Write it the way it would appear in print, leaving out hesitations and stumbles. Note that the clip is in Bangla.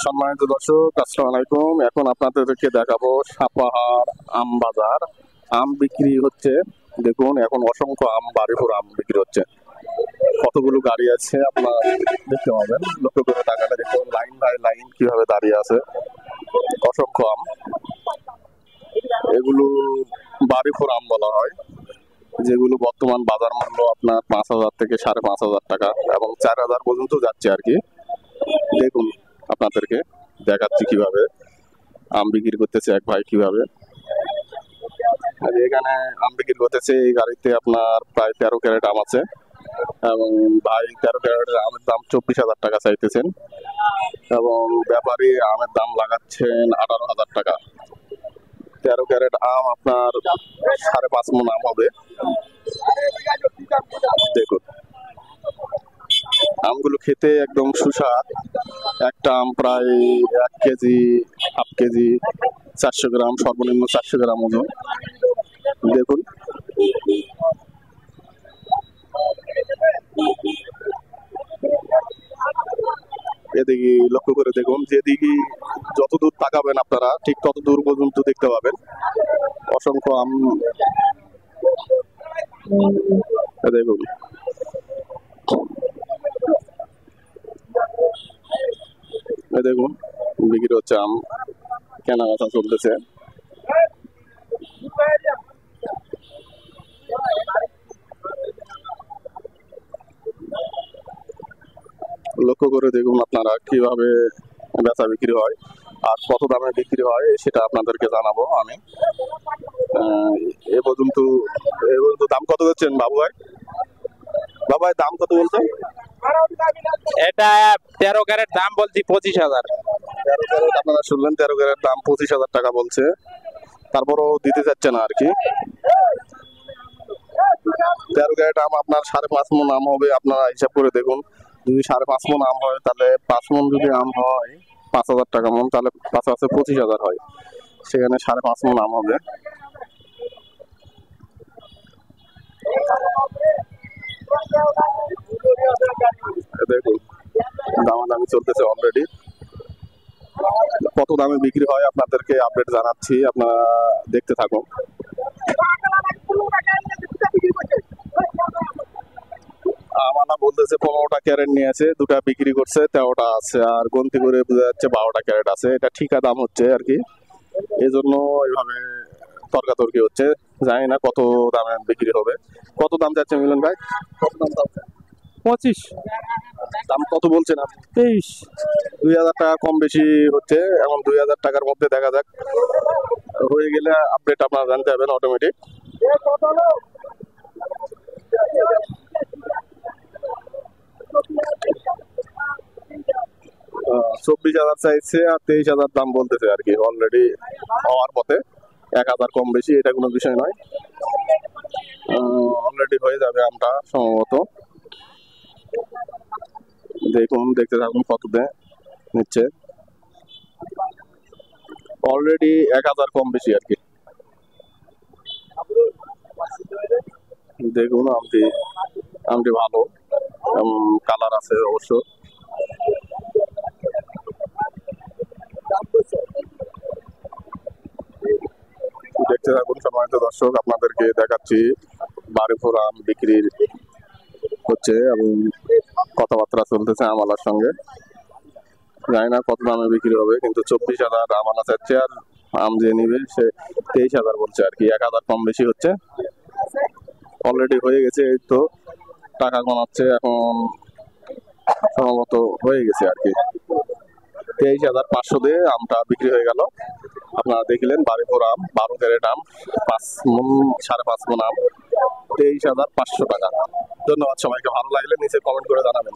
সম্মানিত দর্শক, আসসালামু আলাইকুম। এখন আপনাদেরকে দেখাবো সাপাহার আম বাজার। আম বিক্রি হচ্ছে, দেখুন এখন অসংখ্য আম, বাড়িপুর আম বিক্রি হচ্ছে। কতগুলো গাড়ি আছে আপনারা দেখতে পাবেন, লক্ষ্য করে তাকালে দেখুন লাইন বাই লাইন কিভাবে দাঁড়িয়ে আছে অসংখ্য আম। এগুলো বাড়িপুর আম বলা হয়, যেগুলো বর্তমান বাজার মূল্য আপনার 5,000 থেকে 5,500 টাকা এবং 4,000 পর্যন্ত যাচ্ছে আর কি। দেখুন আপনাদেরকে দেখাচ্ছি কিভাবে আম বিক্রি করতেছে এক ভাই কিভাবে। আর এখানে আম বিক্রি করতেছে, এই গাড়িতে আপনার প্রায় 13 ক্যারেট আম আছে এবং ভাই 13 ক্যারেটের আমের দাম 24,000 টাকা চাইতেছেন এবং ব্যাপারী আমের দাম লাগাচ্ছেন 18,000 টাকা। 13 ক্যারেট আম আপনার 5.5 মণ আম হবে। দেখুন আমগুলো খেতে একদম সুস্বাদ। একটা আম প্রায় 1 কেজি, হাফ কেজি, 400 গ্রাম, সর্বনিম্ন 400 গ্রাম ওজন। দেখুন এদিকে লক্ষ্য করে দেখুন, যেদিকে যত দূর তাকাবেন আপনারা ঠিক তত দূর পর্যন্ত দেখতে পাবেন অসংখ্য আম। দেখুন দেখুন বিক্রি হচ্ছে আম, কেনা বেচা চলতেছে। লক্ষ্য করে দেখুন আপনারা কিভাবে বেচা বিক্রি হয় আর কত দামে বিক্রি হয় সেটা আপনাদেরকে জানাবো আমি। এ পর্যন্ত দাম কত বলছেন বাবু ভাই? বাবু ভাই দাম কত বলছেন? এটা 13 ক্যারেট দাম বলছি 25,000। 13 ক্যারেট আপনারা শুনলেন, 13 ক্যারেট দাম 25,000 টাকা বলছে, তারপরও দিতে চাচ্ছে না আর কি। 13 ক্যারেট আম আপনার 5.5 মণ আম হবে। আপনারা হিসাব করে দেখুন, যদি 5.5 মণ আম হয় তাহলে 5 মণ যদি আম হয় 5,000 টাকা মণ, তাহলে 5 আছে 25,000 হয়, সেখানে 5.5 মণ আম হবে। দেখুন দামাদামি চলতেছে অলরেডি। কত দামে বিক্রি হয় আপনাদেরকে আপডেট জানাচ্ছি, আপনারা দেখতে থাকুন। আমানা বলতেছে 15টা ক্যারেট নিয়েছে, 2টা বিক্রি করছে, 13টা আছে, আর গন্তি করে বোঝা যাচ্ছে 12টা ক্যারেট আছে। এটা ঠিকা দাম হচ্ছে আর কি, এই জন্য এইভাবে তর্কাতর্কি হচ্ছে। জানি না কত দামে বিক্রি হবে। কত দাম যাচ্ছে মিলন ভাই? কত দাম যাচ্ছে? 25, দাম কত বলছেন আপনি? 23। 2,000 টাকা কম বেশি হচ্ছে, এখন 2,000 টাকার মধ্যে দেখা যাক, হয়ে গেলে আপডেট আপনারা জানতে পারবেন অটোমেটিক। 24,000 চাইছে আর 23,000 দাম বলতেছে আর কি, অলরেডি হওয়ার পথে। 1,000 কম বেশি এটা কোনো বিষয় নয়, অলরেডি হয়ে যাবে আমটা সম্ভবত। দেখুন দেখতে থাকুন কত দেয় নিচ্ছে, অলরেডি 1,000 কম বেশি আর কি। দেখুন আমটি ভালো, কালার আছে অবশ্য। দেখতে থাকুন সম্মানিত দর্শক, আপনাদেরকে দেখাচ্ছি বাড়িপুর আম বিক্রি হচ্ছে এবং কথাবার্তা চলতেছে আমালার সঙ্গে। জানি না কত দামে বিক্রি হবে, কিন্তু 24,000 আমালা চাচ্ছে আর আম যে নিবে সে 23,000 বলছে আর কি। 1,000 কম বেশি হচ্ছে, অলরেডি হয়ে গেছে। এই তো টাকা গোনাচ্ছে এখন, সম্ভবত হয়ে গেছে আর কি। 23,500 দিয়ে আমটা বিক্রি হয়ে গেল। আপনারা দেখলেন বাড়িপুর আম, 12 ক্যারেট আম, 5 মণ, 5.5 মণ আম, 23,500 টাকা। ধন্যবাদ সবাইকে, ভালো লাগলে নিচে কমেন্ট করে জানাবেন।